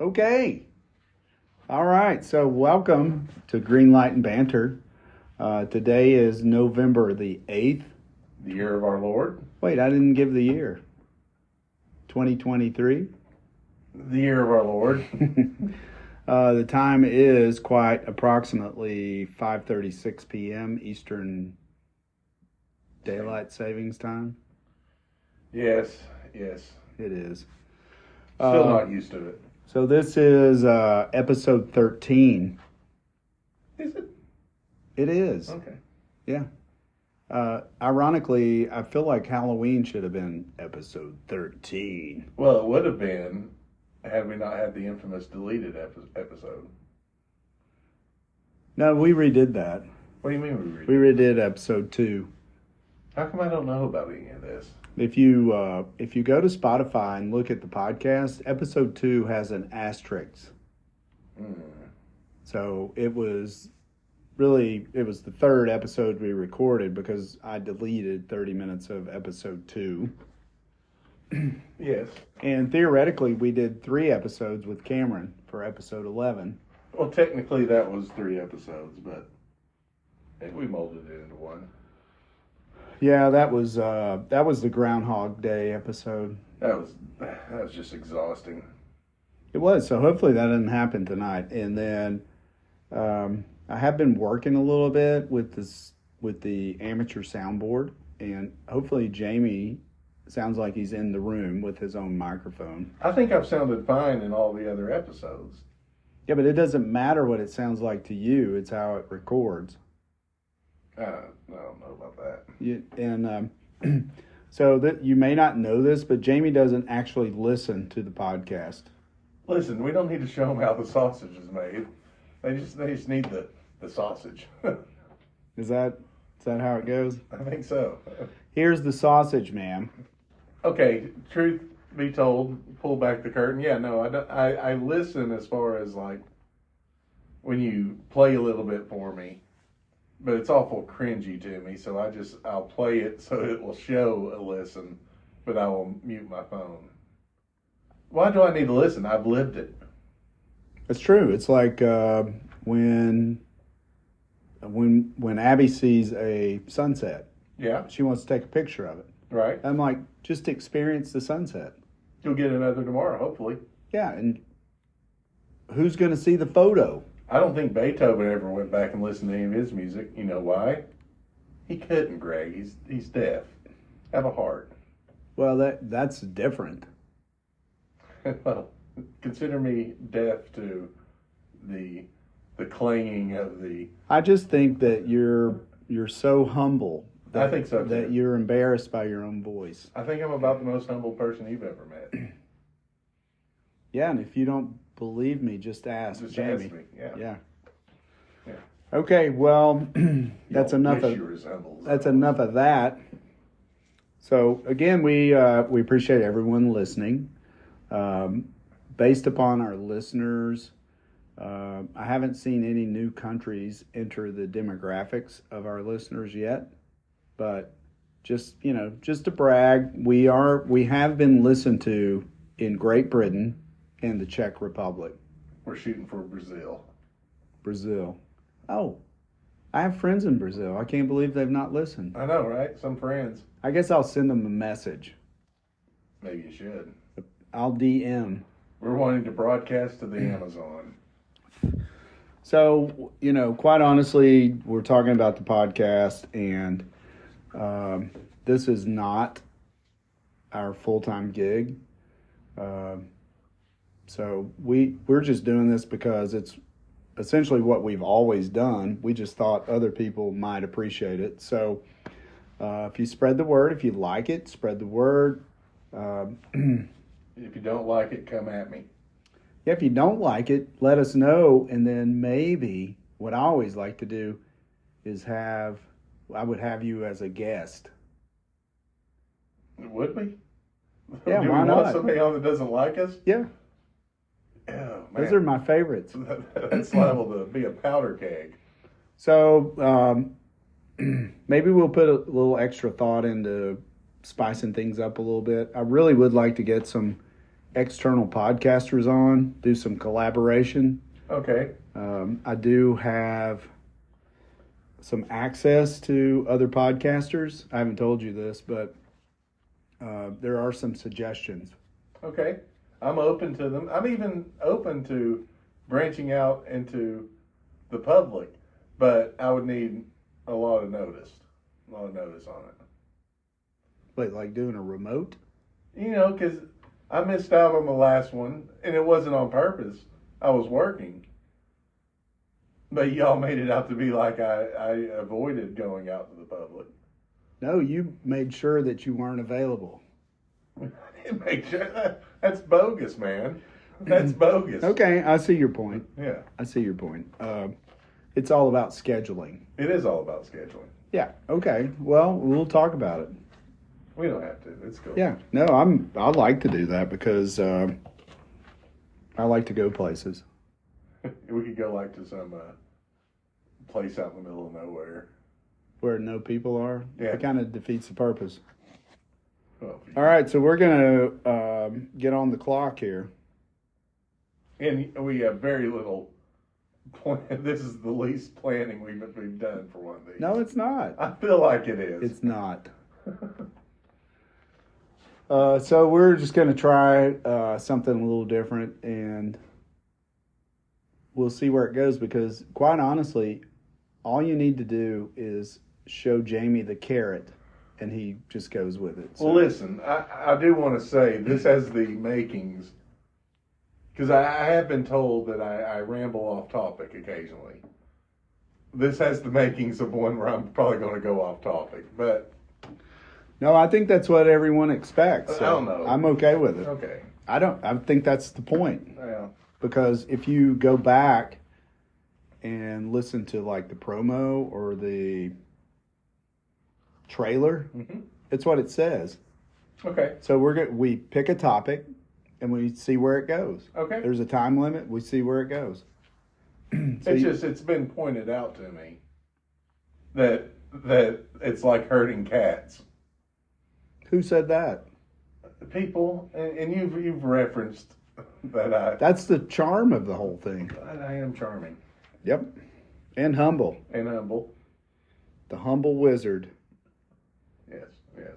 Okay. All right. So welcome to Green Light and Banter. Today is November the 8th. The year of our Lord. Wait, I didn't give the year. 2023. The year of our Lord. The time is quite approximately 5:36 p.m. Eastern Daylight Savings Time. Yes. It is. Still not used to it. So this is episode 13. Is it? It is. Okay. Yeah. Ironically, I feel like Halloween should have been episode 13. Well, it would have been had we not had the infamous deleted episode. No, we redid that. What do you mean We redid episode 2. How come I don't know about any of this? If you go to Spotify and look at the podcast, episode 2 has an asterisk. So it was the third episode we recorded because I deleted 30 minutes of episode 2. Yes. And theoretically, we did 3 episodes with Cameron for episode 11. Well, technically that was 3 episodes, but we molded it into one. Yeah, that was the Groundhog Day episode. That was just exhausting. It was. So hopefully that doesn't happen tonight. And then I have been working a little bit with the amateur soundboard, and hopefully Jamie sounds like he's in the room with his own microphone. I think I've sounded fine in all the other episodes. Yeah, but it doesn't matter what it sounds like to you. It's how it records. I don't know about that. So that you may not know this, but Jamie doesn't actually listen to the podcast. Listen, we don't need to show them how the sausage is made. They just need the sausage. Is that how it goes? I think so. Here's the sausage, ma'am. Okay, truth be told, pull back the curtain. Yeah, no, I listen as far as like when you play a little bit for me. But it's awful cringy to me, so I'll play it so it will show a listen, but I will mute my phone. Why do I need to listen? I've lived it. It's true. It's like when Abby sees a sunset. Yeah. She wants to take a picture of it. Right. I'm like, just experience the sunset. You'll get another tomorrow, hopefully. Yeah, and who's going to see the photo? I don't think Beethoven ever went back and listened to any of his music. You know why? He couldn't, Greg. He's deaf. Have a heart. Well, that's different. Well, consider me deaf to the clanging of the... I just think that you're so humble. I think so, too. That you're embarrassed by your own voice. I think I'm about the most humble person you've ever met. Yeah, and if you don't believe me, just ask Jamie. Ask me. Yeah. Okay, well, that's enough of that. So again, we appreciate everyone listening. Based upon our listeners, I haven't seen any new countries enter the demographics of our listeners yet, but just to brag, we have been listened to in Great Britain and the Czech Republic. We're shooting for Brazil. Oh, I have friends in Brazil. I can't believe they've not listened. I know, right? Some friends. I guess I'll send them a message. Maybe you should. I'll DM. We're wanting to broadcast to the Amazon. So, quite honestly, we're talking about the podcast, and this is not our full-time gig. So we're just doing this because it's essentially what we've always done. We just thought other people might appreciate it. So if you spread the word, if you like it, spread the word. If you don't like it, come at me. Yeah, if you don't like it, let us know. And then maybe what I always like to do is I would have you as a guest. Would we? Yeah, do why we not? Want somebody on that doesn't like us? Yeah. Oh, man. Those are my favorites. That's liable to be a powder keg. So maybe we'll put a little extra thought into spicing things up a little bit. I really would like to get some external podcasters on, do some collaboration. Okay. I do have some access to other podcasters. I haven't told you this, but there are some suggestions. Okay. I'm open to them. I'm even open to branching out into the public, but I would need a lot of notice on it. Wait, like doing a remote? You know, because I missed out on the last one, and it wasn't on purpose. I was working. But y'all made it out to be like I avoided going out to the public. No, you made sure that you weren't available. I didn't make sure. That's bogus, man. That's bogus. Okay, I see your point. Yeah. I see your point. It's all about scheduling. It is all about scheduling. Yeah. Okay. Well, we'll talk about it. We don't have to. It's cool. Yeah. No, I'd like to do that because I like to go places. We could go like to some place out in the middle of nowhere. Where no people are? Yeah. It kind of defeats the purpose. Well, All right, so we're going to get on the clock here. And we have very little plan. This is the least planning we've done for one of these. No, it's not. I feel like it is. It's not. So we're just going to try something a little different, and we'll see where it goes, because quite honestly, all you need to do is show Jamie the carrot, and he just goes with it. So. Well, listen, I do want to say this has the makings, because I have been told that I ramble off topic occasionally. This has the makings of one where I'm probably going to go off topic, but... No, I think that's what everyone expects. So I don't know. I'm okay with it. Okay. I think that's the point. Yeah. Because if you go back and listen to like the promo or the trailer, it's what it says. Okay. So we pick a topic and we see where it goes. Okay. There's a time limit. We see where it goes. It's been pointed out to me that it's like herding cats. Who said that? People, and you've referenced that That's the charm of the whole thing. I am charming. Yep. And humble. And humble. The humble wizard. Yes.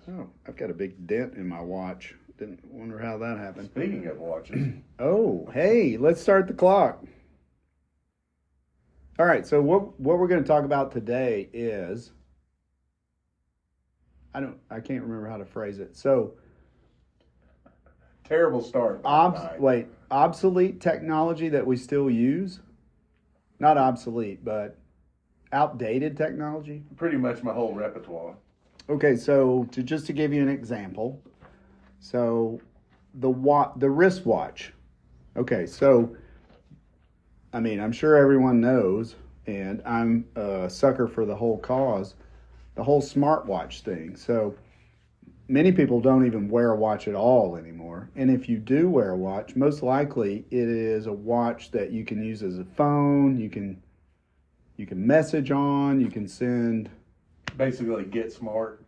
Oh, I've got a big dent in my watch. Didn't wonder how that happened. Speaking of watches. Oh, hey, let's start the clock. All right, so what we're going to talk about today is I can't remember how to phrase it. So Terrible start. Obsolete technology that we still use. Not obsolete, but outdated technology. Pretty much my whole repertoire. Okay, so just to give you an example, so the wristwatch. Okay, so I mean, I'm sure everyone knows, and I'm a sucker for the whole smartwatch thing. So many people don't even wear a watch at all anymore. And if you do wear a watch, most likely it is a watch that you can use as a phone. You can message on. You can send. Basically, get smart.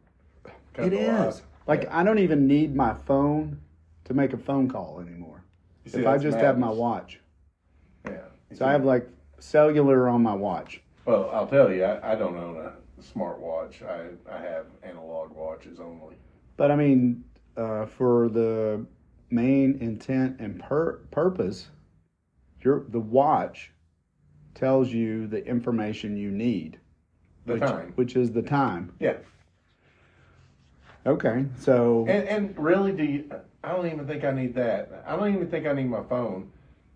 It is. Like, I don't even need my phone to make a phone call anymore. See, if I just have my watch. Yeah. So I have like cellular on my watch. Well, I'll tell you, I don't own a smartwatch. I have analog watches only. But I mean, for the main intent and purpose, the watch tells you the information you need. Time. Which is the time. Yeah. Okay, so... And really, I don't even think I need that. I don't even think I need my phone.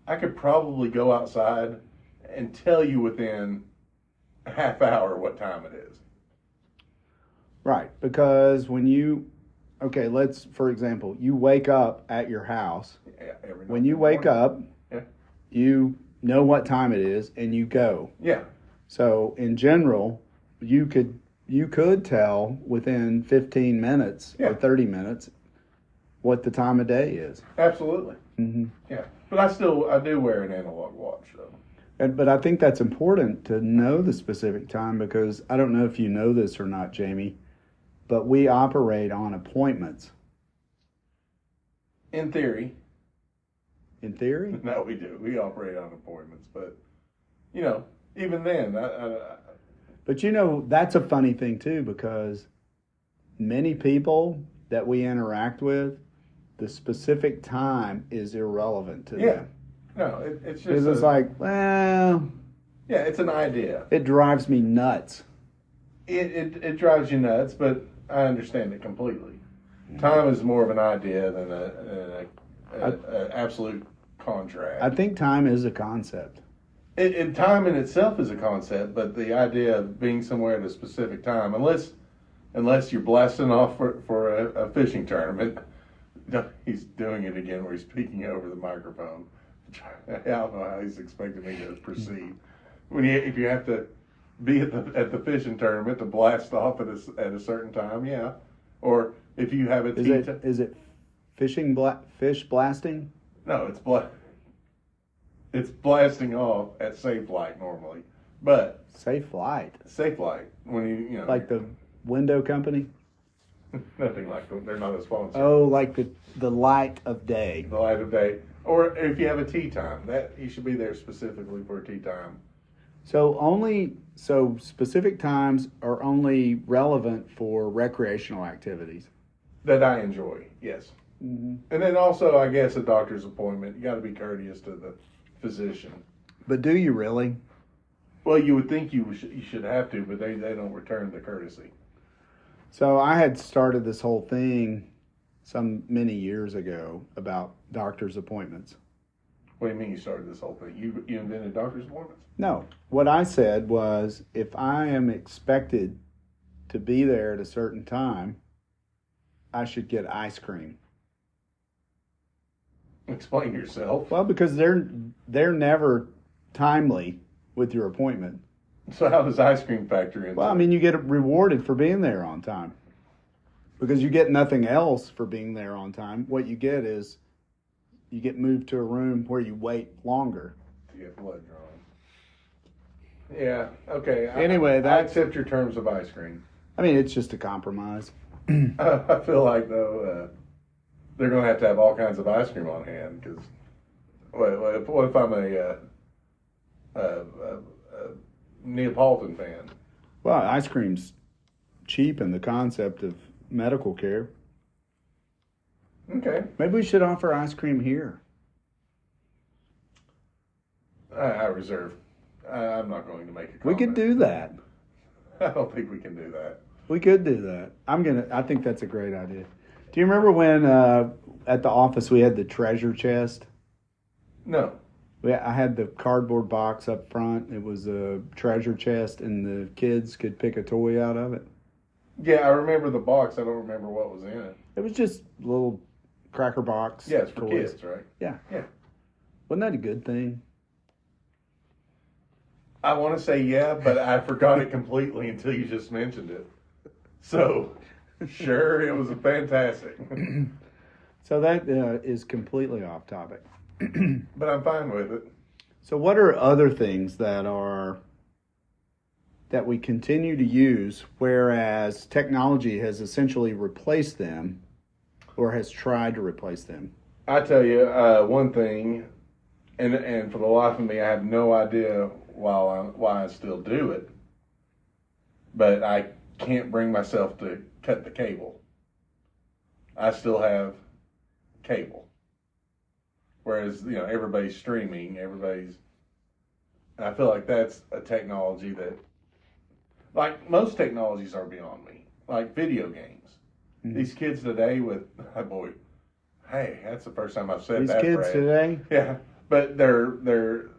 I could probably go outside and tell you within a half hour what time it is. Right, because when you... Okay, for example, you wake up at your house. Yeah, when you wake up, you know what time it is, and you go. Yeah. So, in general, you could tell within 15 minutes or 30 minutes what the time of day is. Absolutely. Mm-hmm. Yeah, but I do wear an analog watch though. But I think that's important to know the specific time, because I don't know if you know this or not, Jamie, but we operate on appointments. In theory. In theory? No, we do. We operate on appointments, but you know, even then, But you know, that's a funny thing too, because many people that we interact with, the specific time is irrelevant to them. No, it's just Because it's like, well, yeah, it's an idea. it drives me nuts. It drives you nuts, but I understand it completely. Time is more of an idea than an absolute contract. I think time is a concept. Time in itself is a concept, but the idea of being somewhere at a specific time, unless you're blasting off for a fishing tournament. No, he's doing it again where he's speaking over the microphone. I don't know how he's expecting me to proceed. If you have to be at the fishing tournament to blast off at a certain time, yeah. Or if you have a Is it fish blasting? No, it's blasting off at safe light normally, but Safe flight. safe light when you know Like the window company? nothing like them. They're not a sponsor. Oh, like the light of day. The light of day, or if you have a tea time, that you should be there specifically for a tea time. So specific times are only relevant for recreational activities. That I enjoy, yes. Mm-hmm. And then also, I guess, a doctor's appointment. You got to be courteous to the physician. But do you really? Well, you would think you should have to, but they don't return the courtesy. So I had started this whole thing many years ago about doctor's appointments. What do you mean you started this whole thing? You invented doctor's appointments? No. What I said was, if I am expected to be there at a certain time, I should get ice cream. Explain yourself. Well, because they're never timely with your appointment. So how does ice cream factor in? Well, I mean, you get rewarded for being there on time. Because you get nothing else for being there on time. What you get is you get moved to a room where you wait longer. To get blood drawn. Yeah, okay. Anyway, I accept your terms of ice cream. I mean, it's just a compromise. I feel like, though, they're going to have all kinds of ice cream on hand. Because what if I'm a Neapolitan fan? Well, ice cream's cheap in the concept of medical care. Okay. Maybe we should offer ice cream here. I reserve. I'm not going to make a comment. We could do that. I don't think we can do that. We could do that. I think that's a great idea. Do you remember when at the office we had the treasure chest? No. I had the cardboard box up front. It was a treasure chest, and the kids could pick a toy out of it. Yeah, I remember the box. I don't remember what was in it. It was just a little cracker box. Yeah, it's for toys. kids, right? Yeah. Yeah. Wasn't that a good thing? I want to say yeah, but I forgot it completely until you just mentioned it. So, sure, it was fantastic. So that is completely off topic. But I'm fine with it. So what are other things that we continue to use, whereas technology has essentially replaced them or has tried to replace them? I tell you one thing, and for the life of me, I have no idea why I still do it, but I can't bring myself to cut the cable. I still have cable. Whereas, everybody's streaming, I feel like that's a technology that, like, most technologies are beyond me. Like video games. Mm-hmm. These kids today that's the first time I've said that phrase. These kids today? Yeah, but they're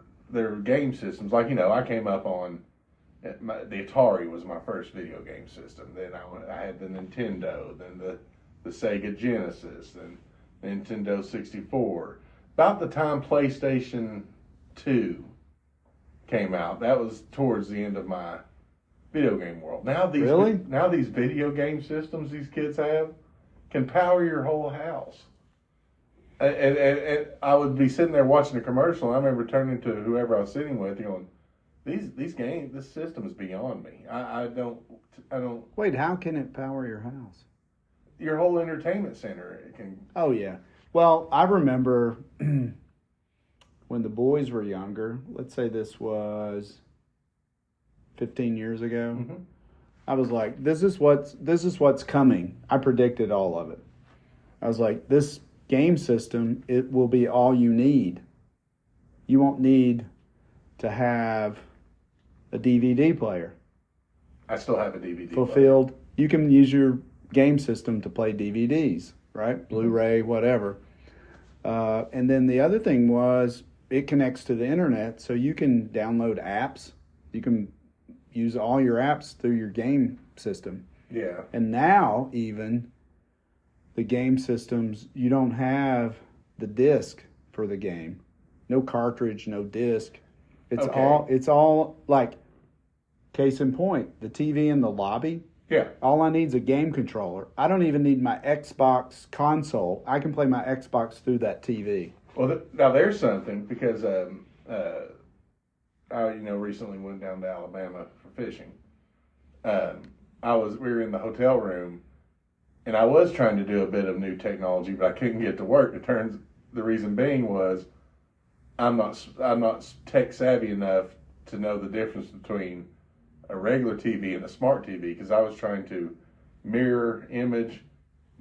game systems. Like, I came up on, the Atari was my first video game system. Then I had the Nintendo, then the Sega Genesis, then Nintendo 64. About the time PlayStation 2 came out, that was towards the end of my video game world. Now these video game systems these kids have can power your whole house. And I would be sitting there watching a commercial, and I remember turning to whoever I was sitting with, going, this system is beyond me. I don't. Wait, how can it power your house? Your whole entertainment center can. Oh yeah. Well, I remember when the boys were younger, let's say this was 15 years ago, Mm-hmm. I was like, this is what's coming. I predicted all of it. I was like, this game system, it will be all you need. You won't need to have a DVD player. I still have a DVD fulfilled. Player. You can use your game system to play DVDs, right? Blu-ray, whatever. And then the other thing was it connects to the internet, so you can download apps. You can use all your apps through your game system. Yeah. And now even the game systems, you don't have the disc for the game. No cartridge, no disc. It's all like, case in point, the TV in the lobby. Yeah. All I need is a game controller. I don't even need my Xbox console. I can play my Xbox through that TV. Well, now there's something, because I recently went down to Alabama for fishing. We were in the hotel room, and I was trying to do a bit of new technology, but I couldn't get to work. The reason being was I'm not tech savvy enough to know the difference between a regular TV and a smart TV, because I was trying to mirror image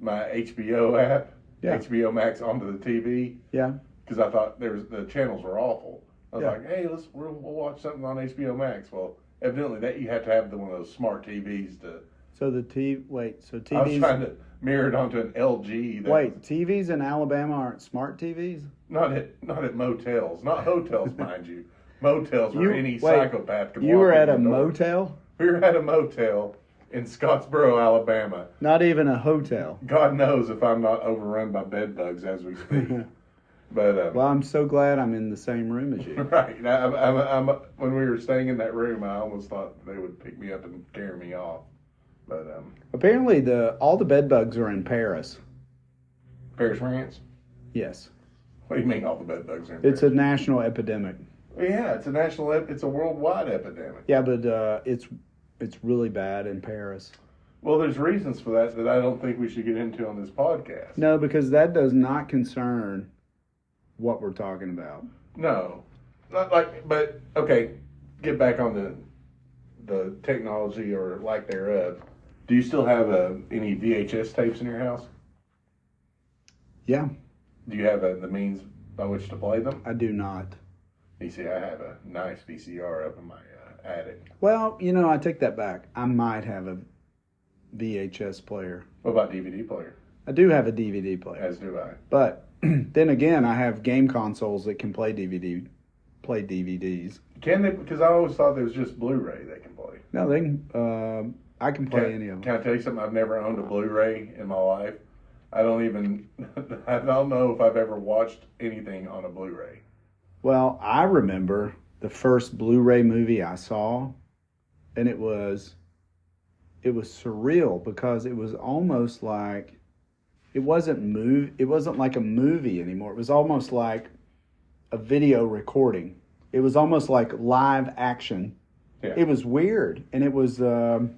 my HBO app, HBO Max, onto the TV. Yeah. Because I thought the channels were awful. I was like, hey, we'll watch something on HBO Max. Well, evidently that you have to have one of those smart TVs to. So TVs. I was trying to mirror it onto an LG. TVs in Alabama aren't smart TVs? Not at motels, not hotels, mind you. Motels where any psychopath could walk in. You were at a motel? We were at a motel in Scottsboro, Alabama. Not even a hotel. God knows if I'm not overrun by bed bugs as we speak. But well, I'm so glad I'm in the same room as you. Right. I'm when we were staying in that room, I almost thought they would pick me up and carry me off. But apparently all the bed bugs are in Paris. Paris, France? Yes. What do you mean all the bed bugs are in Paris? It's a national epidemic. Yeah, it's a worldwide epidemic. Yeah, but it's really bad in Paris. Well, there's reasons for that I don't think we should get into on this podcast. No, because that does not concern what we're talking about. No, not like. But okay, get back on the technology or lack thereof. Do you still have any VHS tapes in your house? Yeah. Do you have the means by which to play them? I do not. You see, I have a nice VCR up in my attic. Well, I take that back. I might have a VHS player. What about DVD player? I do have a DVD player. As do I. But then again, I have game consoles that can play DVDs. Can they? Because I always thought there was just Blu-ray they can play. No, they can. I can play any of them. Can I tell you something? I've never owned a Blu-ray in my life. I don't know if I've ever watched anything on a Blu-ray. Well, I remember the first Blu-ray movie I saw, and it was surreal because it was almost like it wasn't like a movie anymore. It was almost like a video recording. It was almost like live action. Yeah. It was weird, and it was the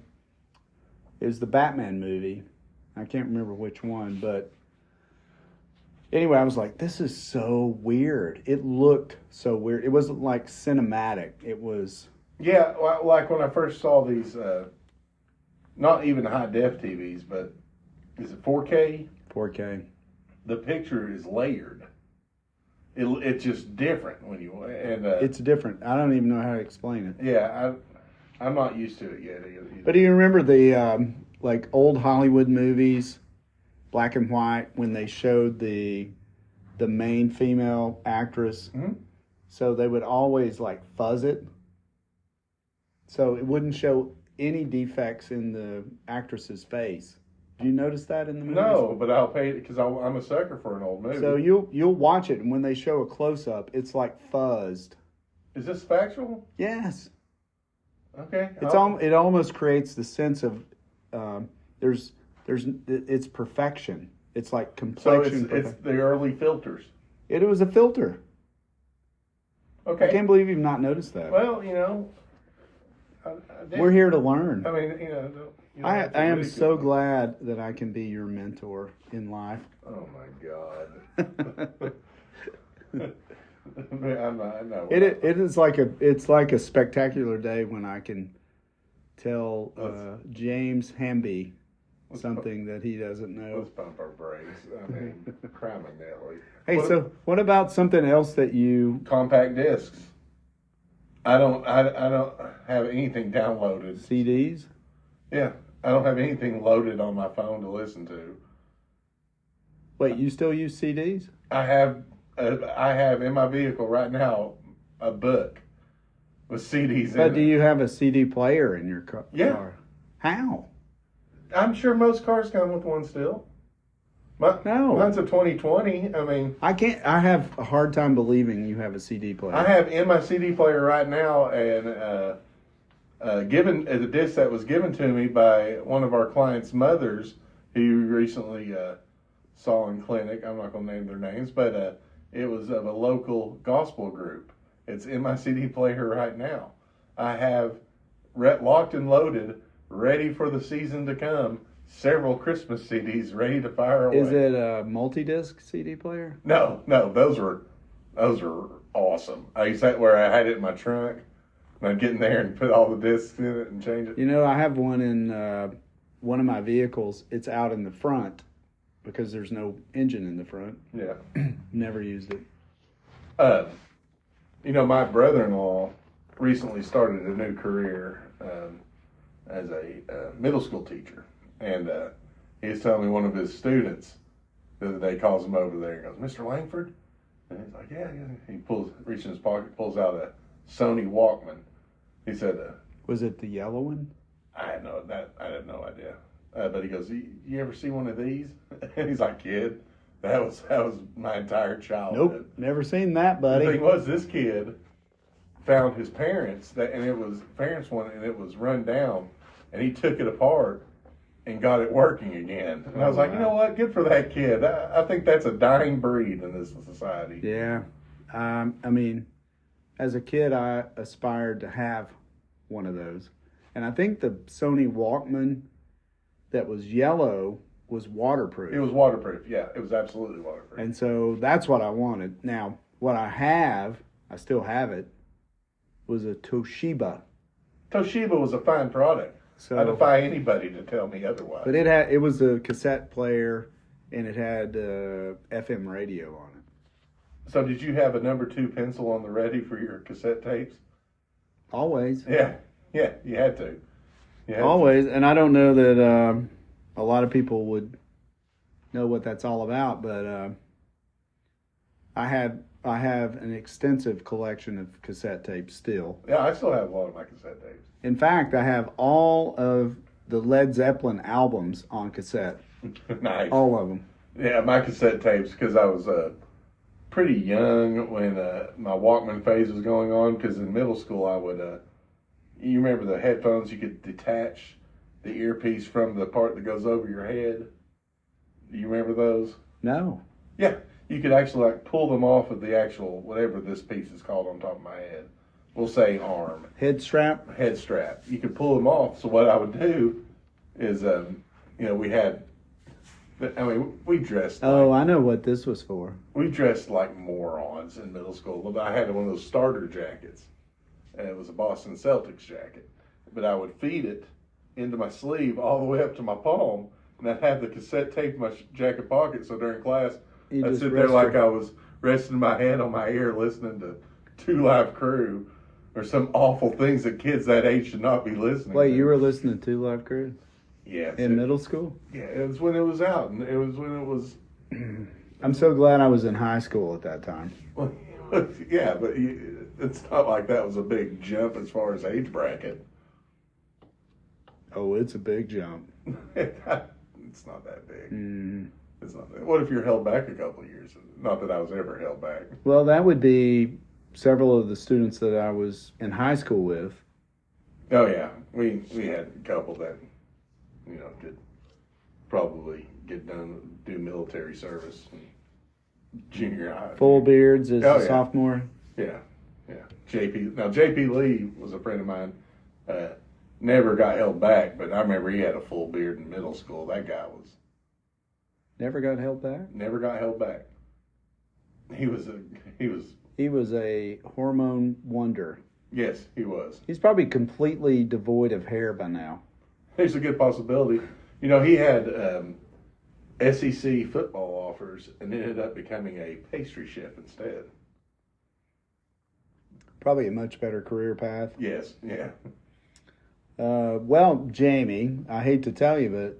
Batman movie. I can't remember which one, but anyway, I was like, this is so weird. It looked so weird. It wasn't like cinematic. It was... Yeah, like when I first saw these, not even high-def TVs, but is it 4K? 4K. The picture is layered. It's just different when you... it's different. I don't even know how to explain it. Yeah, I'm not used to it yet either. But do you remember the... like old Hollywood movies, black and white, when they showed the main female actress. Mm-hmm. So they would always like fuzz it. So it wouldn't show any defects in the actress's face. Do you notice that in the movies? No, but I'll pay it because I'm a sucker for an old movie. So you'll watch it, and when they show a close-up, it's like fuzzed. Is this factual? Yes. Okay. It almost creates the sense of it's perfection. It's like complexion. So it's the early filters. It was a filter. Okay. I can't believe you've not noticed that. Well, we're here to learn. I mean, I am so glad that I can be your mentor in life. Oh my God. I know. It is like it's like a spectacular day when I can tell James Hamby something that he doesn't know. Let's pump our brakes. I mean, criminally. Hey, so what about something else that you... Compact discs. I don't have anything downloaded. CDs? Yeah, I don't have anything loaded on my phone to listen to. Wait, you still use CDs? I have in my vehicle right now a book with CDs in it. But do you have a CD player in your car? Yeah. How? I'm sure most cars come with one still. No. Mine's a 2020. I mean, I have a hard time believing you have a CD player. I have in my CD player right now, and given the disc that was given to me by one of our clients' mothers, who recently saw in clinic. I'm not going to name their names, but it was of a local gospel group. It's in my CD player right now. I have locked and loaded, ready for the season to come. Several Christmas CDs ready to fire away. Is it a multi-disc CD player? No, those are awesome. I used to where I had it in my trunk, and I'd get in there and put all the discs in it and change it. You know, I have one in one of my vehicles. It's out in the front because there's no engine in the front. Yeah. Never used it. You know, my brother-in-law recently started a new career as a middle school teacher. And he was telling me one of his students the other day calls him over there and goes, "Mr. Langford?" And he's like, yeah. He reaches in his pocket, pulls out a Sony Walkman. He said, was it the yellow one? I had no idea. But he goes, you ever see one of these? And he's like, kid, that was my entire childhood. Nope, never seen that, buddy. The thing was, this kid found his parents, and it was parents one, and it was run down, and he took it apart and got it working again. And I was like, wow. You know what? Good for that kid. I think that's a dying breed in this society. Yeah. I mean, as a kid, I aspired to have one of those. And I think the Sony Walkman that was yellow was waterproof. It was waterproof. Yeah, it was absolutely waterproof. And so that's what I wanted. Now, what I still have it, was a Toshiba. Toshiba was a fine product. So, I defy anybody to tell me otherwise. But it was a cassette player, and it had FM radio on it. So did you have a number 2 pencil on the ready for your cassette tapes? Always. Yeah, you had to. Always, and I don't know that a lot of people would know what that's all about, but I have an extensive collection of cassette tapes still. Yeah, I still have a lot of my cassette tapes. In fact, I have all of the Led Zeppelin albums on cassette. Nice. All of them. Yeah, my cassette tapes, because I was pretty young when my Walkman phase was going on, because in middle school I would, you remember the headphones, you could detach the earpiece from the part that goes over your head? Do you remember those? No. Yeah, you could actually pull them off of the actual, whatever this piece is called on top of my head. We'll say arm. Head strap? Head strap. You could pull them off. So what I would do is, we dressed. I know what this was for. We dressed like morons in middle school. I had one of those starter jackets. And it was a Boston Celtics jacket. But I would feed it into my sleeve all the way up to my palm. And I'd have the cassette tape in my jacket pocket. So during class, I'd sit there like I was resting my hand on my ear listening to 2 Live Crew. Or some awful things that kids that age should not be listening to. Wait, you were listening to 2 Live Crew? Yeah. In middle school? Yeah, it was when it was out. And it was when it was... I'm so glad I was in high school at that time. Well, yeah, but it's not like that was a big jump as far as age bracket. Oh, it's a big jump. It's not that big. It's not that. What if you're held back a couple of years? Not that I was ever held back. Well, that would be... several of the students that I was in high school with. Oh yeah, we had a couple that could probably do military service in junior high. Full beards as a sophomore. Yeah. JP Lee was a friend of mine. Never got held back, but I remember he had a full beard in middle school. That guy was never got held back. Never got held back. He was He was a hormone wonder. Yes, he was. He's probably completely devoid of hair by now. There's a good possibility. You know, he had SEC football offers and ended up becoming a pastry chef instead. Probably a much better career path. Yes, yeah. Well, Jamie, I hate to tell you, but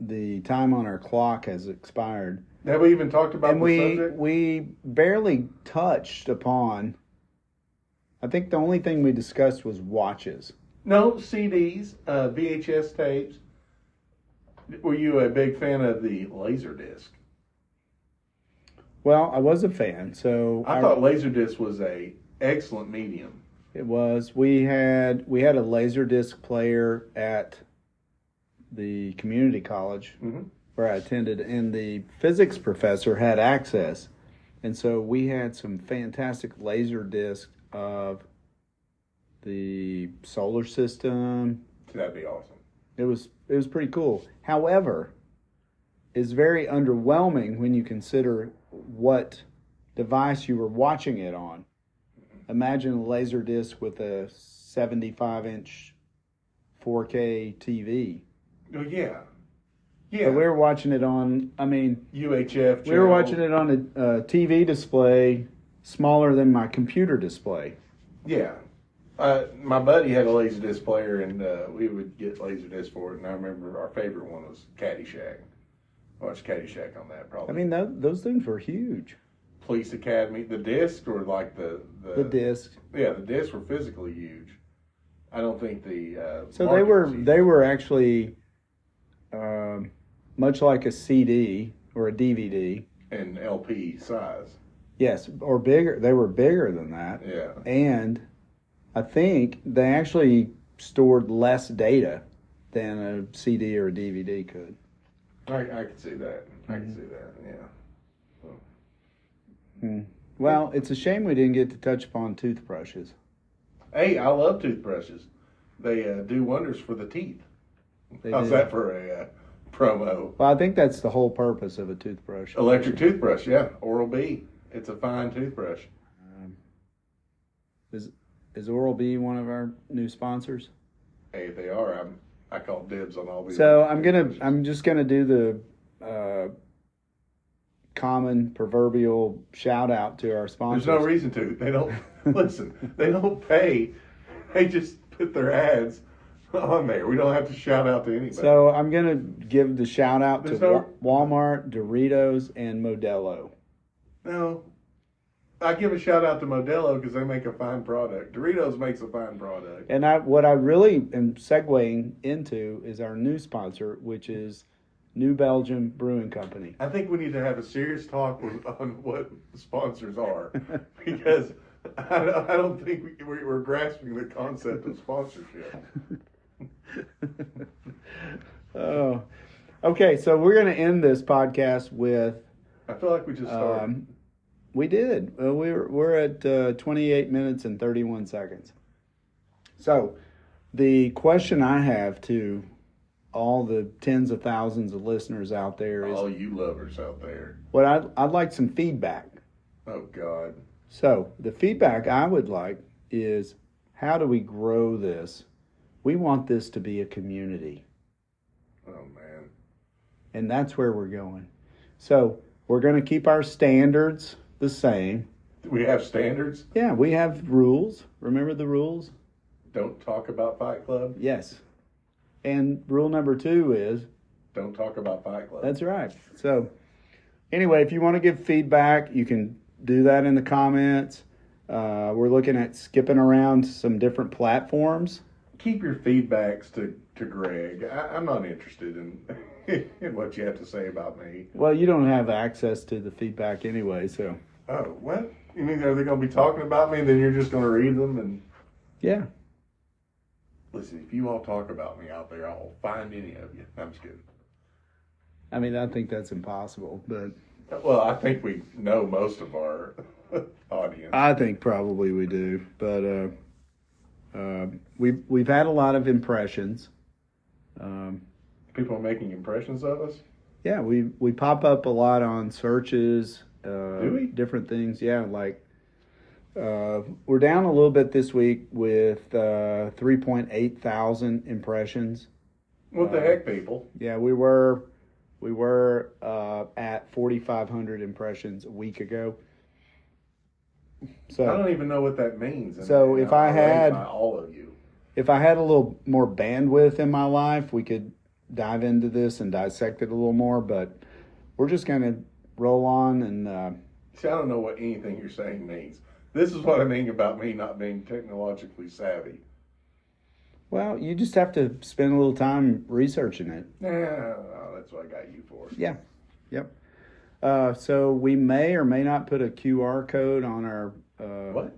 the time on our clock has expired. Have we even talked about the subject? We barely touched upon. I think the only thing we discussed was watches. No, CDs, VHS tapes. Were you a big fan of the Laserdisc? Well, I was a fan, so I thought Laserdisc was a excellent medium. It was. We had a Laserdisc player at the community college where I attended, and the physics professor had access, and so we had some fantastic Laserdisc of the solar system. That'd be awesome. It was pretty cool. However, it's very underwhelming when you consider what device you were watching it on. Imagine a laser disc with a 75-inch 4K TV. Oh, yeah. Yeah. But we were watching it on, UHF. We were watching it on a TV display smaller than my computer display. Yeah. My buddy had a Laserdisc player, and we would get Laserdisc for it, and I remember our favorite one was Caddyshack. I watched Caddyshack on that, probably. Those things were huge. Police Academy. The discs were like the disc. Yeah, the discs were physically huge. I don't think the so they were actually much like a CD or a DVD and LP size. Yes, or bigger. They were bigger than that. Yeah, and I think they actually stored less data than a CD or a DVD could. I could see that. I could see that. Yeah. Well, it's a shame we didn't get to touch upon toothbrushes. Hey, I love toothbrushes. They do wonders for the teeth. How's that for a promo? Well, I think that's the whole purpose of a toothbrush. Electric toothbrush, yeah. Oral-B. It's a fine toothbrush. Is Oral-B one of our new sponsors? Hey, if they are, I call dibs on all these. So I'm just gonna do the common proverbial shout out to our sponsors. There's no reason to. They don't listen. They don't pay. They just put their ads on there. We don't have to shout out to anybody. So I'm gonna give the shout out to Walmart, Doritos, and Modelo. No, I give a shout out to Modelo because they make a fine product. Doritos makes a fine product. And what I really am segueing into is our new sponsor, which is New Belgium Brewing Company. I think we need to have a serious talk on what sponsors are, because I don't think we're grasping the concept of sponsorship. Oh, okay. So we're going to end this podcast with. I feel like we just started. We did. We're at 28 minutes and 31 seconds. So the question I have to all the tens of thousands of listeners out there is, all you lovers out there, what I'd like some feedback. Oh God. So the feedback I would like is, how do we grow this? We want this to be a community. Oh man. And that's where we're going. So we're going to keep our standards the same. We have standards? Yeah, we have rules. Remember the rules? Don't talk about Fight Club? Yes. And rule number 2 is, don't talk about Fight Club. That's right. So anyway, if you want to give feedback, you can do that in the comments. We're looking at skipping around some different platforms. Keep your feedbacks to Greg. I'm not interested in what you have to say about me. Well, you don't have access to the feedback anyway, so. Oh, what? You mean, are they going to be talking about me and then you're just going to read them? And yeah. Listen, if you all talk about me out there, I'll find any of you. I'm just kidding. I mean, I think that's impossible, but. Well, I think we know most of our audience. I think probably we do, but we've had a lot of impressions. People are making impressions of us? Yeah, we pop up a lot on searches. Do we? Different things, yeah, like We're down a little bit this week with 3.8 thousand impressions. What the heck, people? Yeah, we were at 4,500 impressions a week ago. So I don't even know what that means. So if I had all of you, if I had a little more bandwidth in my life, we could dive into this and dissect it a little more. But we're just gonna roll on and. See, I don't know what anything you're saying means. This is what I mean about me not being technologically savvy. Well, you just have to spend a little time researching it. Yeah, that's what I got you for. Yeah. Yep. So we may or may not put a QR code on our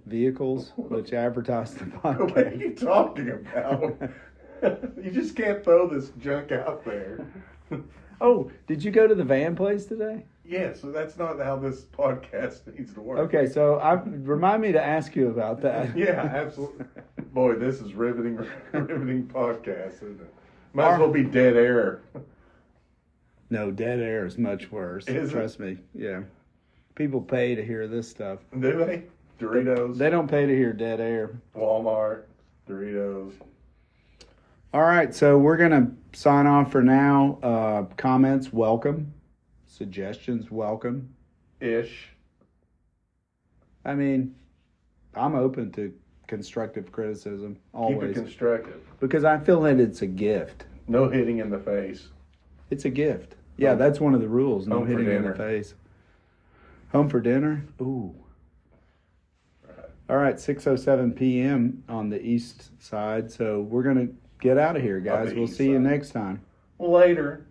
vehicles, which advertise the podcast. What are you talking about? You just can't throw this junk out there. Oh, did you go to the van place today? Yes, so that's not how this podcast needs to work. Okay, so remind me to ask you about that. Yeah, absolutely. Boy, this is riveting podcast, isn't it? Might as well be dead air. No, dead air is much worse. Trust me. Yeah. People pay to hear this stuff. Do they? Doritos. They don't pay to hear dead air. Walmart, Doritos. All right, so we're going to sign off for now. Comments, welcome. Suggestions, welcome. Ish. I mean, I'm open to constructive criticism, always. Keep it constructive. Because I feel that it's a gift. No hitting in the face. It's a gift. Yeah, that's one of the rules. No hitting in the face. Home for dinner? Ooh. All right, 6:07 p.m. on the east side. So we're going to get out of here, guys. We'll see you next time. Later.